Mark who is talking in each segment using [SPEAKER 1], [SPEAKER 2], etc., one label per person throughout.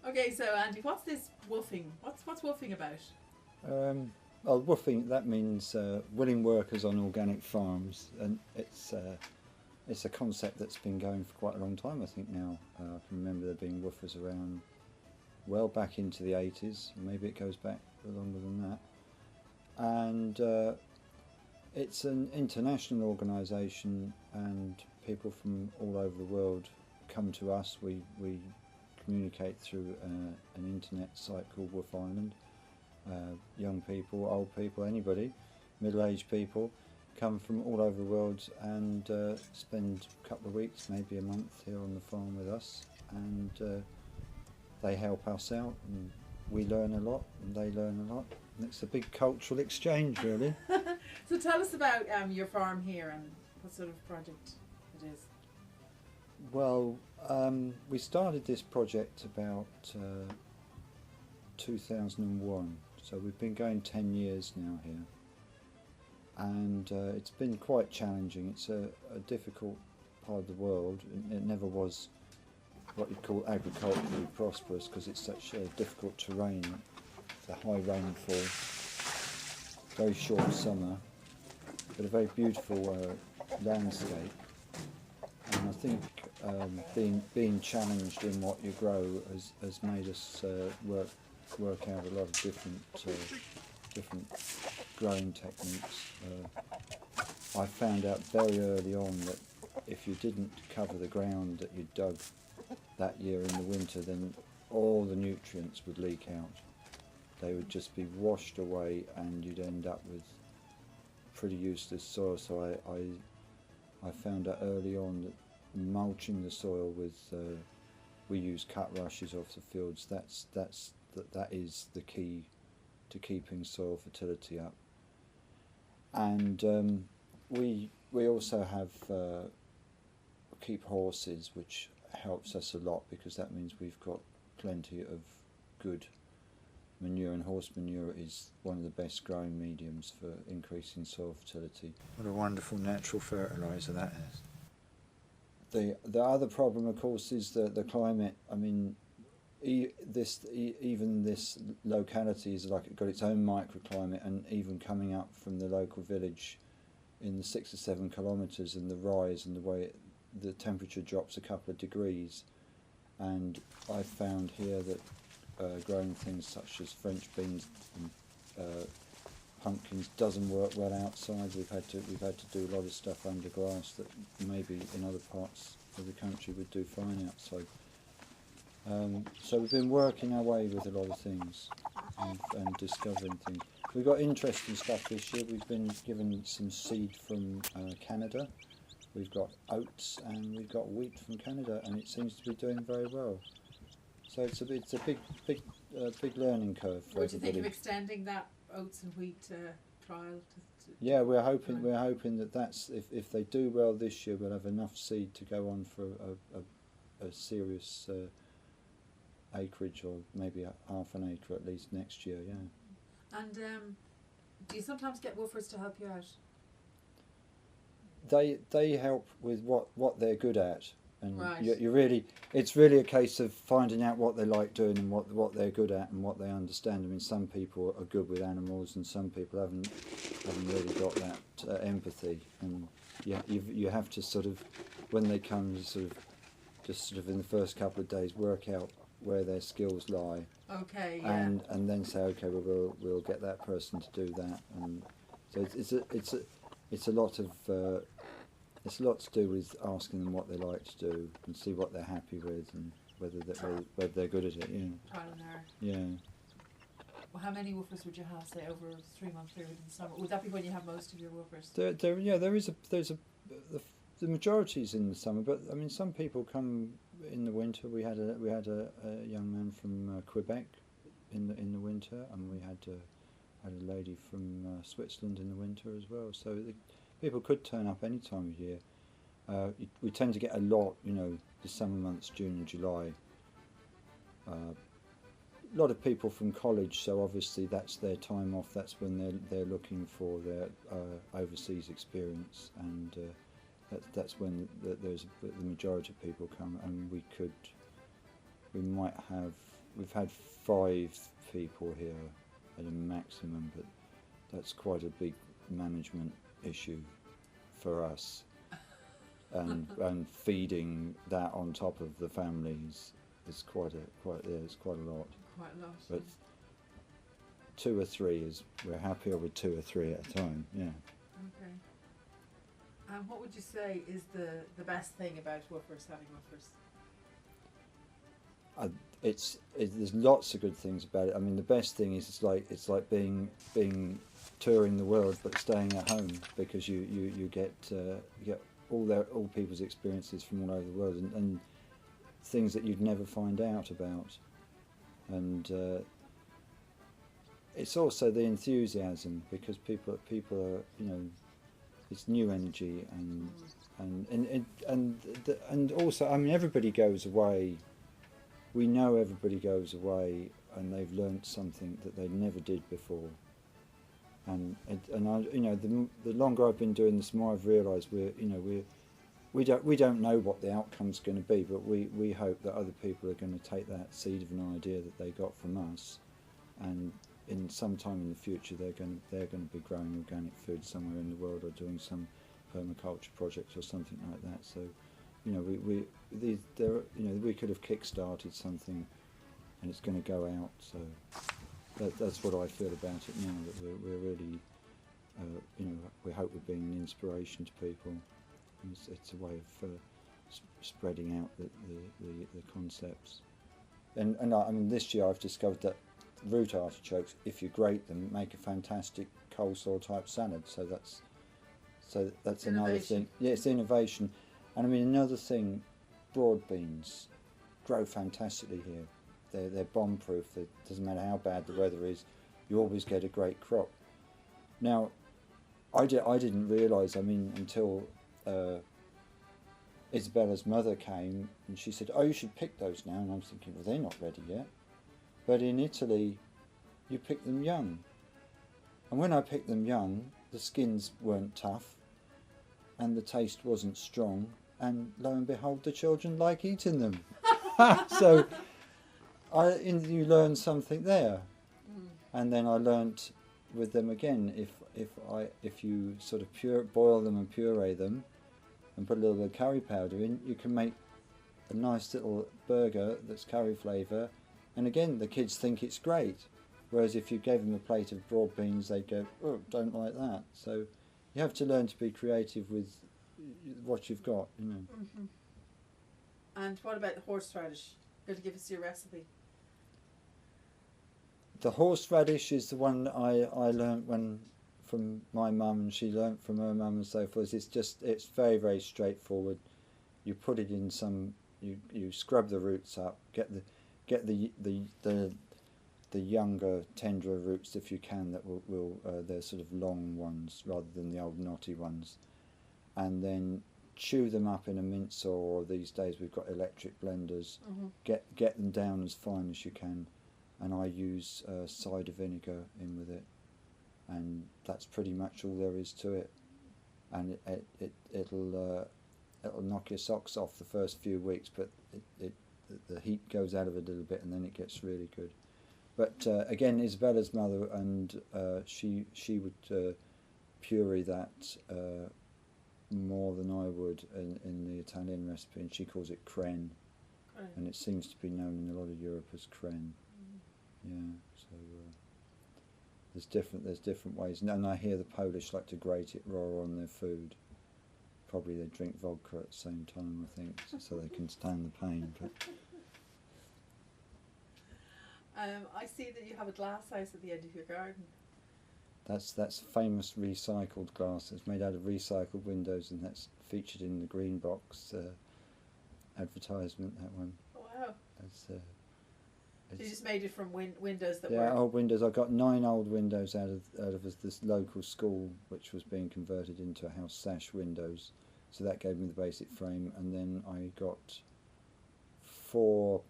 [SPEAKER 1] Okay, so Andy, what's this woofing? What's woofing about?
[SPEAKER 2] Well, woofing, that means willing workers on organic farms, and it's a concept that's been going for quite a long time, I think now. I can remember there being woofers around well back into the 80s, maybe it goes back longer than that. And it's an international organisation, and people from all over the world come to us. We communicate through an internet site called Woof Island. Young people, old people, anybody, middle-aged people come from all over the world and spend a couple of weeks, maybe a month here on the farm with us, and they help us out, and we learn a lot and they learn a lot, and it's a big cultural exchange, really.
[SPEAKER 1] So tell us about your farm here and what sort of project it is.
[SPEAKER 2] Well, we started this project about 2001, so we've been going 10 years now here, and it's been quite challenging. It's a difficult part of the world. It never was what you'd call agriculturally prosperous, because it's such a difficult terrain. It's a high rainfall, very short summer, but a very beautiful landscape. And I think being challenged in what you grow has made us work out a lot of different growing techniques. I found out very early on that if you didn't cover the ground that you dug that year in the winter, then all the nutrients would leak out. They would just be washed away, and you'd end up with pretty useless soil. So I found out early on that mulching the soil with we use cut rushes off the fields. That is the key to keeping soil fertility up. And we also have keep horses, which helps us a lot, because that means we've got plenty of good manure, and horse manure is one of the best growing mediums for increasing soil fertility. What a wonderful natural fertiliser that is. The other problem, of course, is the climate. I mean, even this locality has got its own microclimate, and even coming up from the local village in the 6 or 7 kilometres, and the rise and the way the temperature drops a couple of degrees, and I found here that growing things such as French beans and pumpkins doesn't work well outside. We've had to do a lot of stuff under glass that maybe in other parts of the country would do fine outside. So we've been working our way with a lot of things and discovering things. We've got interesting stuff this year. We've been given some seed from Canada. We've got oats and we've got wheat from Canada, and it seems to be doing very well. So it's a big learning curve for everybody.
[SPEAKER 1] Would you think of extending that oats and wheat trial?
[SPEAKER 2] Yeah, we're hoping that that's if they do well this year, we'll have enough seed to go on for a serious acreage, or maybe half an acre at least next year. Yeah.
[SPEAKER 1] And do you sometimes get woofers to help you out?
[SPEAKER 2] They help with what they're good at, and
[SPEAKER 1] right.
[SPEAKER 2] It's really a case of finding out what they like doing and what they're good at and what they understand. I mean, some people are good with animals, and some people haven't really got that empathy, and you have to sort of, when they come, just in the first couple of days work out where their skills lie.
[SPEAKER 1] Okay. Yeah.
[SPEAKER 2] And then say, okay, well, we'll get that person to do that, and so it's a lot to do with asking them what they like to do and see what they're happy with, and whether they're good at it. Yeah.
[SPEAKER 1] Trial and error.
[SPEAKER 2] Yeah.
[SPEAKER 1] Well, how many woofers would you have, say, over a 3-month period in the summer? Would that be when you have most of your woofers?
[SPEAKER 2] The majority is in the summer, but I mean, some people come in the winter. We had a young man from Quebec in the winter, and we had a lady from Switzerland in the winter as well. So people could turn up any time of year. We tend to get a lot, the summer months, June and July. A lot of people from college, so obviously that's their time off. That's when they're looking for their overseas experience, and that's when the majority of people come. And we might have we've had 5 people here at a maximum, but that's quite a big management issue for us. And feeding that on top of the families is quite a lot.
[SPEAKER 1] Quite a lot.
[SPEAKER 2] But 2 or 3 we're happier with 2 or 3 at a time. Yeah.
[SPEAKER 1] Okay. And what would you say is the best thing about woofers, having woofers?
[SPEAKER 2] There's lots of good things about it. I mean, the best thing is it's like being touring the world but staying at home, because you get all people's experiences from all over the world, and things that you'd never find out about. And it's also the enthusiasm, because people are, you know, it's new energy, and also, I mean, everybody goes away. We know everybody goes away and they've learnt something that they never did before. And I, you know, the longer I've been doing this, the more I've realised we don't know what the outcome's going to be, but we hope that other people are going to take that seed of an idea that they got from us, and in some time in the future they're going to be growing organic food somewhere in the world, or doing some permaculture project or something like that. So, you know, we could have kick-started something, and it's going to go out. So that's what I feel about it now. That we're really, you know, we hope we're being an inspiration to people. And it's a way of spreading out the concepts. And I mean, this year I've discovered that root artichokes, if you grate them, make a fantastic coleslaw type salad. So that's another thing. Yeah, it's innovation. And I mean, another thing, broad beans grow fantastically here. They're bomb-proof. It doesn't matter how bad the weather is, you always get a great crop. Now, I didn't realise, I mean, until Isabella's mother came and she said, "Oh, you should pick those now." And I was thinking, well, they're not ready yet. But in Italy, you pick them young. And when I picked them young, the skins weren't tough and the taste wasn't strong. And lo and behold, the children like eating them. So you learn something there. And then I learnt with them again, if you sort of boil them and puree them and put a little bit of curry powder in, you can make a nice little burger that's curry flavour. And again, the kids think it's great. Whereas if you gave them a plate of broad beans, they'd go, "Oh, don't like that." So you have to learn to be creative with what you've got, you know.
[SPEAKER 1] Mm-hmm. And what about the horseradish? Going to give us your recipe?
[SPEAKER 2] The horseradish is the one I learnt from my mum, and she learnt from her mum and so forth. It's very, very straightforward. You put it in you scrub the roots up, get the younger, tenderer roots if you can, that will they're sort of long ones rather than the old knotty ones, and then chew them up in a mince, or these days we've got electric blenders. Mm-hmm. Get them down as fine as you can, and I use cider vinegar in with it, and that's pretty much all there is to it. And it'll knock your socks off the first few weeks, but the heat goes out of it a little bit, and then it gets really good. But again, Isabella's mother, and she would puree that more than I would in the Italian recipe, and she calls it crème, and it seems to be known in a lot of Europe as crème. Yeah, so there's different ways, and I hear the Polish like to grate it raw on their food. Probably they drink vodka at the same time, I think, so they can stand the pain. But
[SPEAKER 1] I see that you have a glass house at the end of your garden.
[SPEAKER 2] That's famous recycled glass. It's made out of recycled windows, and that's featured in the Green Box advertisement. That one.
[SPEAKER 1] Oh, wow.
[SPEAKER 2] That's.
[SPEAKER 1] So you just made it from windows that
[SPEAKER 2] were.
[SPEAKER 1] Old
[SPEAKER 2] windows. I got 9 old windows out of this local school, which was being converted into a house sash windows. So that gave me the basic frame, and then I got 4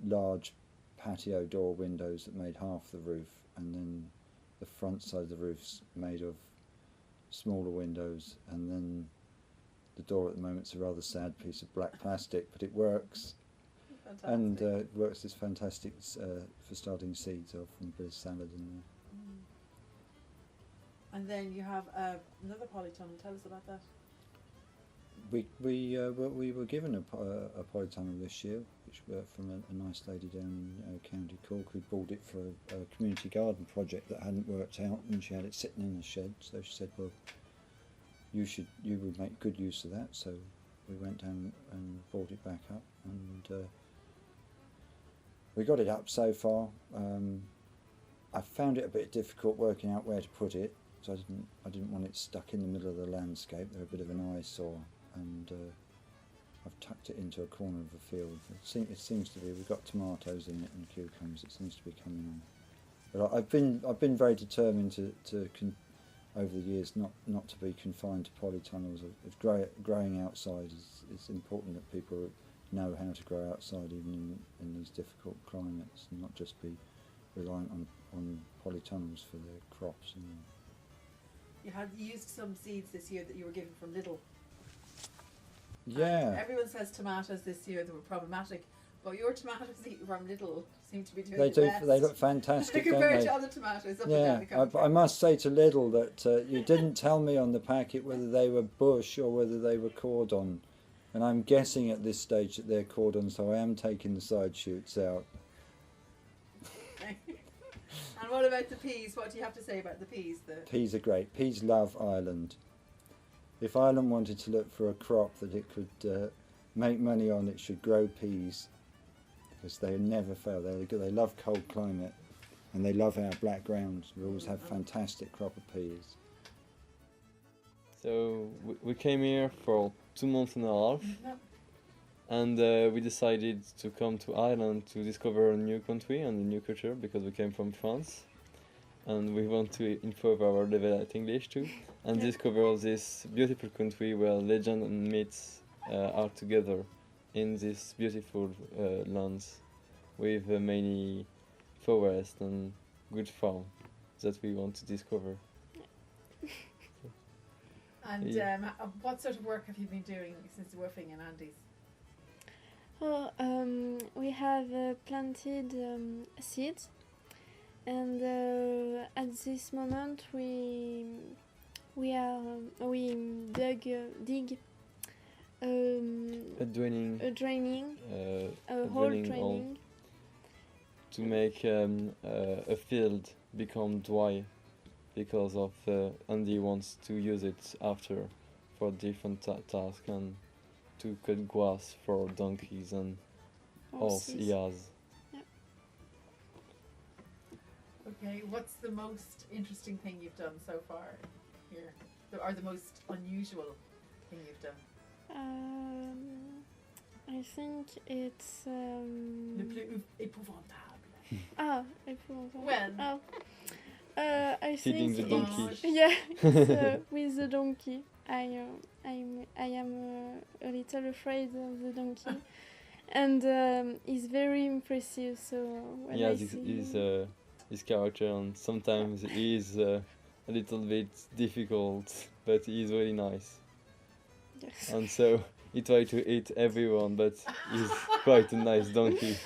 [SPEAKER 2] large patio door windows that made half the roof, and then the front side of the roof's made of smaller windows, and then the door at the moment's a rather sad piece of black plastic, but it works.
[SPEAKER 1] Fantastic.
[SPEAKER 2] And works this fantastic for starting seeds off and a bit of salad in there.
[SPEAKER 1] And then you have another polytunnel. Tell us about that.
[SPEAKER 2] We were given a polytunnel this year, which from a nice lady down in County Cork who bought it for a community garden project that hadn't worked out, and she had it sitting in a shed. So she said, "Well, you would make good use of that." So we went down and brought it back up, and we got it up so far. I found it a bit difficult working out where to put it, so I didn't want it stuck in the middle of the landscape. They're a bit of an eyesore, and I've tucked it into a corner of the field. It seems to be. We've got tomatoes in it and cucumbers. It seems to be coming on. But I've been very determined to over the years not to be confined to polytunnels. Growing outside is important, that people know how to grow outside even in these difficult climates, and not just be reliant on polytunnels for their crops.
[SPEAKER 1] You used some seeds this year that you were given from Lidl.
[SPEAKER 2] Yeah.
[SPEAKER 1] And everyone says tomatoes this year that were problematic, but your tomatoes from Lidl seem to be doing
[SPEAKER 2] They
[SPEAKER 1] the
[SPEAKER 2] do.
[SPEAKER 1] best.
[SPEAKER 2] They look fantastic, don't
[SPEAKER 1] compared
[SPEAKER 2] they?
[SPEAKER 1] to other tomatoes up and
[SPEAKER 2] Yeah,
[SPEAKER 1] down the country.
[SPEAKER 2] I must say to Lidl that you didn't tell me on the packet whether they were bush or whether they were cordon, and I'm guessing at this stage that they're cordon, so I am taking the side shoots out.
[SPEAKER 1] And what about the peas? What do you have to say about the peas?
[SPEAKER 2] Peas are great. Peas love Ireland. If Ireland wanted to look for a crop that it could make money on, it should grow peas, because they never fail. They love cold climate, and they love our black grounds. We always have fantastic crop of peas.
[SPEAKER 3] So we came here for 2 months and a half, and we decided to come to Ireland to discover a new country and a new culture, because we came from France, and we want to improve our level at English too, and discover this beautiful country where legend and myths are together in this beautiful lands with many forests and good farm that we want to discover.
[SPEAKER 1] And what sort of work have you been doing since the Wwoofing in Andy's?
[SPEAKER 4] We have planted seeds, and at this moment we dig
[SPEAKER 3] A draining
[SPEAKER 4] hole
[SPEAKER 3] hole to make a field become dry, because of Andy wants to use it after for different tasks, and to cut grass for donkeys and horse he has.
[SPEAKER 1] Okay, what's the most interesting thing you've done so far here? Or the most unusual thing you've done?
[SPEAKER 4] I think it's
[SPEAKER 1] Le plus épouvantable.
[SPEAKER 4] épouvantable.
[SPEAKER 1] Well.
[SPEAKER 4] I
[SPEAKER 3] Feeding
[SPEAKER 4] think
[SPEAKER 3] the donkey.
[SPEAKER 4] yeah, it's, with the donkey. I am a little afraid of the donkey, and he's very impressive. So when I see
[SPEAKER 3] his character, and sometimes he is a little bit difficult, but he is really nice.
[SPEAKER 4] Yes.
[SPEAKER 3] And so he tried to eat everyone, but he's quite a nice donkey.